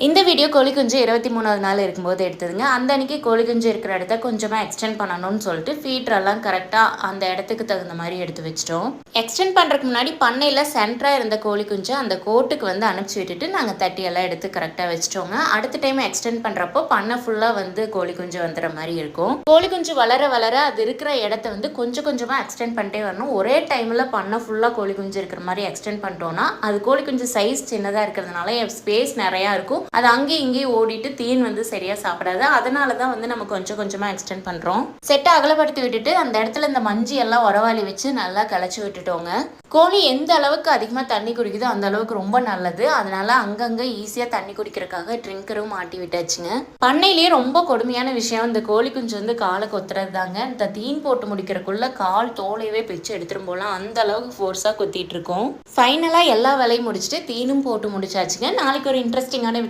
இந்த வீடியோ கோழி குஞ்சு 23வது நாள் இருக்கும்போது எடுத்ததுங்க. அந்த அன்னைக்கு கோழி குஞ்சு இருக்கிற இடத்த கொஞ்சமாக எக்ஸ்டெண்ட் பண்ணணும்னு சொல்லிட்டு ஃபீட்ரெல்லாம் கரெக்டாக அந்த இடத்துக்கு தகுந்த மாதிரி எடுத்து வச்சிட்டோம். எக்ஸ்டெண்ட் பண்ணுறதுக்கு முன்னாடி பண்ணையில் சென்டராக இருந்த கோழி குஞ்சு அந்த கோட்டுக்கு வந்து அனுப்பிச்சி விட்டுட்டு நாங்கள் தட்டியெல்லாம் எடுத்து கரெக்டாக வச்சிட்டோங்க. அடுத்த டைம் எக்ஸ்டெண்ட் பண்ணுறப்போ பண்ணை ஃபுல்லாக வந்து கோழி குஞ்சு வந்துடுற மாதிரி இருக்கும். கோழி குஞ்சு வளர வளர அது இருக்கிற இடத்த வந்து கொஞ்சம் கொஞ்சமாக எக்ஸ்டெண்ட் பண்ணிட்டே வரணும். ஒரே டைமில் பண்ணை ஃபுல்லாக கோழி குஞ்சு இருக்கிற மாதிரி எக்ஸ்டெண்ட் பண்ணிட்டோம்னா அது கோழி குஞ்சு சைஸ் சின்னதாக இருக்கிறதுனால ஸ்பேஸ் நிறையா இருக்கும். அது அங்கேயும் இங்கேயும் ஓடிட்டு தீன் வந்து சரியா சாப்பிடாது. அதனால தான் வந்து நம்ம கொஞ்சம் கொஞ்சமா எக்ஸ்டெண்ட் பண்றோம். செட்டை அகலப்படுத்தி விட்டுட்டு அந்த இடத்துல இந்த மஞ்சி எல்லாம் உரவாளி வச்சு நல்லா களைச்சி விட்டுட்டோங்க. கோழி எந்த அளவுக்கு அதிகமாக தண்ணி குடிக்குதோ அந்த அளவுக்கு ரொம்ப நல்லது. அதனால அங்கங்கே ஈஸியாக தண்ணி குடிக்கிறதுக்காக ட்ரிங்கரும் மாட்டி விட்டாச்சுங்க. பண்ணையிலேயே ரொம்ப கொடுமையான விஷயம் இந்த கோழி குஞ்சு வந்து காலை கொத்துறது தாங்க. இந்த தீன் போட்டு முடிக்கிறதுக்குள்ள கால் தோலையவே பிச்சு எடுத்துரும் போலாம், அந்த அளவுக்கு ஃபோர்ஸாக கொத்திட்டு இருக்கோம். ஃபைனலாக எல்லா வேலையும் முடிச்சுட்டு தீனும் போட்டு முடிச்சாச்சுங்க. நாளைக்கு ஒரு இன்ட்ரெஸ்டிங்கான வீடியோ